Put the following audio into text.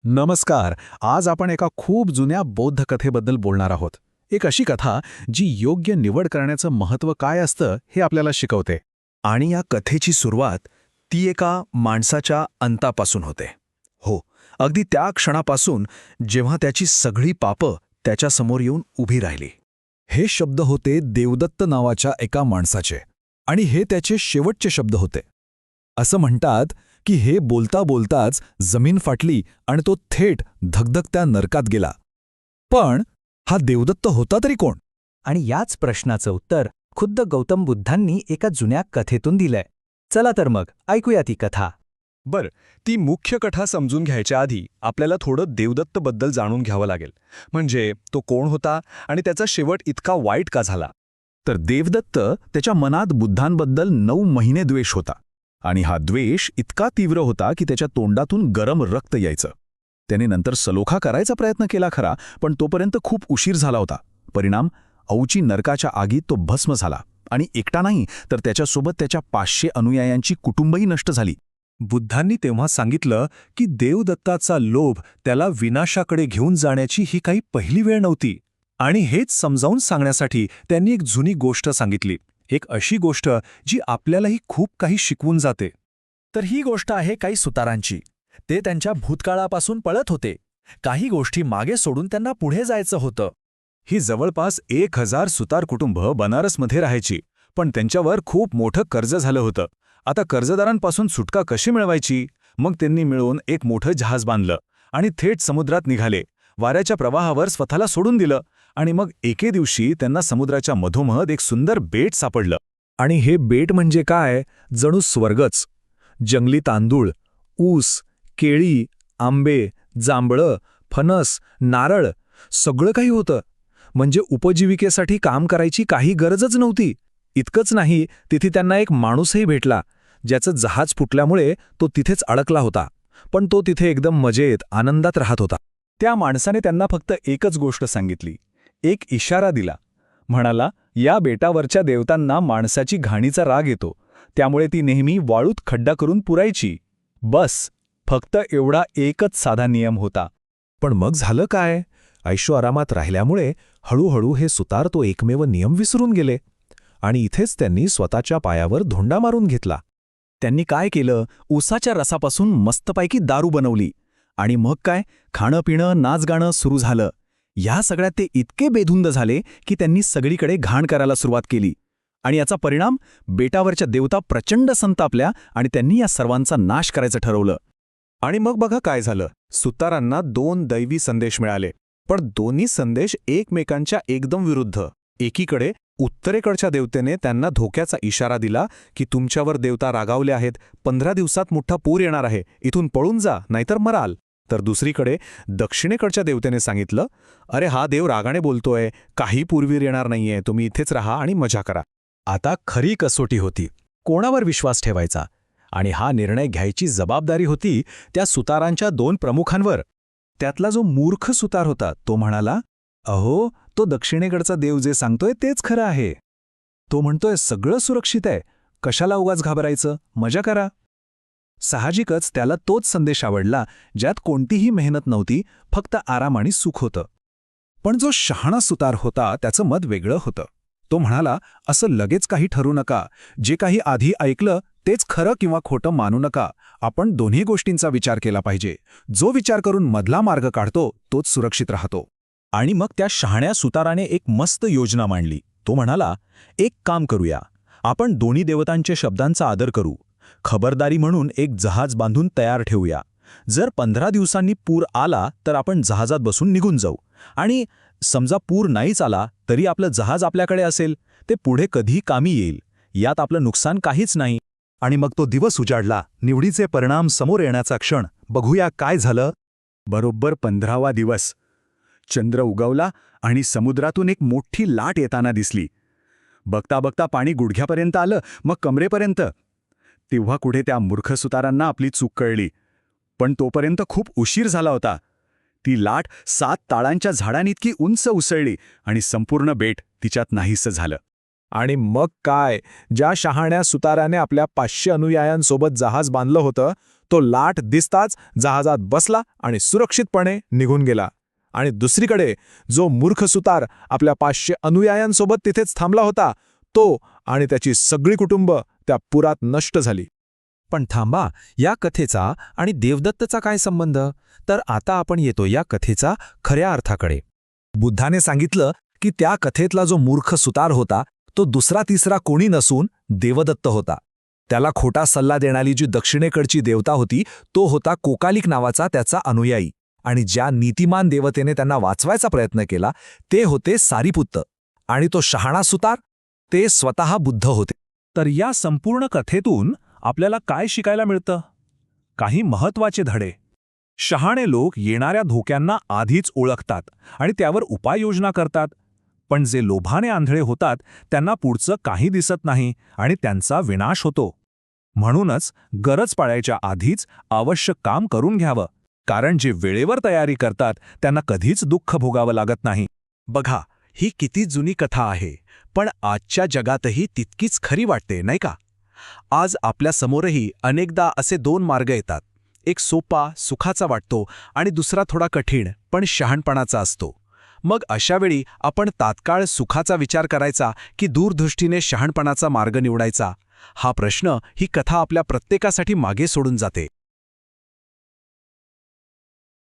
नमस्कार. आज आपण एका खूप जुन्या बौद्ध कथेबद्दल बोलणार आहोत. एक अशी कथा जी योग्य निवड करण्याचं महत्त्व काय असतं हे आपल्याला शिकवते. आणि या कथेची सुरुवात ती एका माणसाच्या अंतापासून होते. हो, अगदी त्या क्षणापासून जेव्हा त्याची सगळी पापं त्याच्यासमोर येऊन उभी राहिली. हे शब्द होते देवदत्त नावाच्या एका माणसाचे, आणि हे त्याचे शेवटचे शब्द होते. असं म्हणतात की हे बोलता बोलताच जमीन फाटली आणि तो थेट धगधगत्या नरकात गेला. पण हा देवदत्त होता तरी कोण? आणि याच प्रश्नाचं उत्तर खुद्द गौतम बुद्धांनी एका जुन्या कथेतून दिलंय. चला तर मग ऐकूया ती कथा. बरं, ती मुख्य कथा समजून घ्यायच्या आधी आपल्याला थोडं देवदत्तबद्दल जाणून घ्यावं लागेल. म्हणजे तो कोण होता आणि त्याचा शेवट इतका वाईट का झाला. तर देवदत्त त्याच्या मनात बुद्धांबद्दल 9 महिने द्वेष होता, आणि हा द्वेष इतका तीव्र होता की त्याच्या तोंडातून गरम रक्त यायचं. त्याने नंतर सलोखा करायचा प्रयत्न केला खरा, पण तोपर्यंत खूप उशीर झाला होता. परिणाम, औची नरकाच्या आगीत तो भस्म झाला, आणि एकटा नाही तर त्याच्यासोबत त्याच्या 500 अनुयायांची कुटुंबही नष्ट झाली. बुद्धांनी तेव्हा सांगितलं की देवदत्ताचा लोभ त्याला विनाशाकडे घेऊन जाण्याची ही काही पहिली वेळ नव्हती. आणि हेच समजावून सांगण्यासाठी त्यांनी एक जुनी गोष्ट सांगितली, एक अशी गोष्ट जी आपल्यालाही खूप काही शिकवून जाते. तर ही गोष्ट आहे काही सुतारांची. ते त्यांच्या भूतकाळापासून पळत होते. काही गोष्टी मागे सोडून त्यांना पुढे जायचं होतं. ही जवळपास 1000 सुतार कुटुंब बनारसमध्ये राहायची, पण त्यांच्यावर खूप मोठं कर्ज झालं होतं. आता कर्जदारांपासून सुटका कशी मिळवायची? मग त्यांनी मिळून एक मोठं जहाज बांधलं आणि थेट समुद्रात निघाले. वाऱ्याच्या प्रवाहावर स्वतःला सोडून दिलं, आणि मग एके दिवशी त्यांना समुद्राच्या मधोमध एक सुंदर बेट सापडलं. आणि हे बेट म्हणजे काय? जणू स्वर्गच. जंगली तांदूळ, ऊस, केळी, आंबे, जांभळं, फणस, नारळ सगळं काही होतं. म्हणजे उपजीविकेसाठी काम करायची काही गरजच नव्हती. इतकंच नाही, तिथे त्यांना एक माणूसही भेटला, ज्याचं जहाज फुटल्यामुळे तो तिथेच अडकला होता. पण तो तिथे एकदम मजेत आनंदात राहत होता. त्या माणसाने त्यांना फक्त एकच गोष्ट सांगितली, एक इशारा दिला. म्हणाला, या बेटावरच्या देवतांना माणसाची घाणीचा राग येतो, त्यामुळे ती नेहमी वाळूत खड्डा करून पुरायची. बस, फक्त एवढा एकच साधा नियम होता. पण मग झालं काय? ऐशोआरामात राहिल्यामुळे हळूहळू हे सुतार तो एकमेव नियम विसरून गेले, आणि इथेच त्यांनी स्वतःच्या पायावर धोंडा मारून घेतला. त्यांनी काय केलं? ऊसाच्या रसापासून मस्तपैकी दारू बनवली. आणि मग काय? खाणं-पिणं, नाचगाणं सुरू झालं. या सगळ्यात ते इतके बेधुंद झाले की त्यांनी सगळीकडे घाण करायला सुरुवात केली. आणि याचा परिणाम, बेटावरच्या देवता प्रचंड संतापल्या आणि त्यांनी या सर्वांचा नाश करायचं ठरवलं. आणि मग बघा काय झालं. सुतारांना 2 दैवी संदेश मिळाले, पण दोन्ही संदेश एकमेकांच्या एकदम विरुद्ध. एकीकडे उत्तरेकडच्या देवतेने त्यांना धोक्याचा इशारा दिला की तुमच्यावर देवता रागावले आहेत, 15 दिवसात मोठा पूर येणार आहे, इथून पळून जा नाहीतर मराल. तर दुसरीकडे दक्षिणेकडच्या देवतेने सांगितलं, अरे हा देव रागाने बोलतोय, काही पूर्वीर येणार नाहीये, तुम्ही इथेच राहा आणि मजा करा. आता खरी कसोटी होती, कोणावर विश्वास ठेवायचा. आणि हा निर्णय घ्यायची जबाबदारी होती त्या सुतारांच्या 2 प्रमुखांवर. त्यातला जो मूर्ख सुतार होता तो म्हणाला, अहो, तो दक्षिणेकडचा देव जे सांगतोय तेच खरं आहे. तो म्हणतोय सगळं सुरक्षित आहे, कशाला उगाच घाबरायचं, मजा करा. साहजिकच त्याला तोच संदेश आवडला, ज्यात कोणतीही मेहनत नव्हती, फक्त आराम आणि सुख होतं. पण जो शहाणा सुतार होता त्याचं मत वेगळं होतं. तो म्हणाला, असं लगेच काही ठरू नका, जे काही आधी ऐकलं तेच खरं किंवा खोटं मानू नका. आपण दोन्ही गोष्टींचा विचार केला पाहिजे. जो विचार करून मधला मार्ग काढतो तोच सुरक्षित राहतो. आणि मग त्या शहाण्या सुताराने एक मस्त योजना मांडली. तो म्हणाला, एक काम करूया, आपण दोन्ही देवतांच्या शब्दांचा आदर करू. खबरदारी म्हणून एक जहाज बांधून तयार ठेवूया. जर 15 दिवसांनी पूर आला तर आपण जहाजात बसून निघून जाऊ. आणि समजा पूर नाहीच आला तरी आपलं जहाज आपल्याकडे असेल, ते पुढे कधीही कामी येईल. यात आपलं नुकसान काहीच नाही. आणि मग तो दिवस उजाडला. निवडीचे परिणाम समोर येण्याचा क्षण. बघूया काय झालं. बरोबर 15वा दिवस. चंद्र उगवला आणि समुद्रातून एक मोठी लाट येताना दिसली. बघता बघता पाणी गुडघ्यापर्यंत आलं, मग कमरेपर्यंत. तेव्हा कुठे त्या मूर्ख सुतारांना आपली चूक कळली. पण तोपर्यंत खूप उशीर झाला होता. ती लाट 7 ताळांच्या झाडांइतकी उंच उसळली आणि संपूर्ण बेट तिच्यात नाहीसं झालं. आणि मग काय? ज्या शहाण्या सुताराने आपल्या 500 अनुयायांसोबत जहाज बांधलं होतं तो लाट दिसताच जहाजात बसला आणि सुरक्षितपणे निघून गेला. आणि दुसरीकडे जो मूर्ख सुतार आपल्या 500 अनुयायांसोबत तिथेच थांबला होता, तो आणि त्याची सगळी कुटुंब त्या पुरात नष्ट झाली. पण थांबा, या कथेचा आणि देवदत्तचा काय संबंध? तर आता आपण येतो या कथेचा खऱ्या अर्थाकडे. बुद्धाने सांगितलं की त्या कथेतला जो मूर्ख सुतार होता तो दुसरा तिसरा कोणी नसून देवदत्त होता. त्याला खोटा सल्ला देणारी जी दक्षिणेकडची देवता होती तो होता कोकालिक नावाचा त्याचा अनुयायी. आणि ज्या नीतिमान देवतेने त्यांना वाचवायचा प्रयत्न केला ते होते सारीपुत्त. आणि तो शहाणा सुतार ते स्वतः बुद्ध होते. तर या संपूर्ण कथेतून आपल्याला काय शिकायला मिळतं? काही महत्वाचे धडे. शहाणे लोक येणाऱ्या धोक्यांना आधीच ओळखतात आणि त्यावर उपाययोजना करतात. पण जे लोभाने आंधळे होतात त्यांना पुढचं काही दिसत नाही आणि त्यांचा विनाश होतो. म्हणूनच गरज पाळायच्या आधीच आवश्यक काम करून घ्यावं, कारण जे वेळेवर तयारी करतात त्यांना कधीच दुःख भोगावं लागत नाही. बघा, ही किती जुनी कथा आहे, पण आजच्या जगातही तितकीच खरी वाटते, नाही का? आज आपल्या समोरही अनेकदा असे 2 मार्ग येतात. एक सोपा, सुखाचा वाटतो आणि दुसरा थोडा कठीण पण शहाणपणाचा असतो. मग अशावेळी आपण तात्काळ सुखाचा विचार करायचा की दूरदृष्टीने शहाणपणाचा मार्ग निवडायचा? हा प्रश्न ही कथा आपल्या प्रत्येकासाठी मागे सोडून जाते.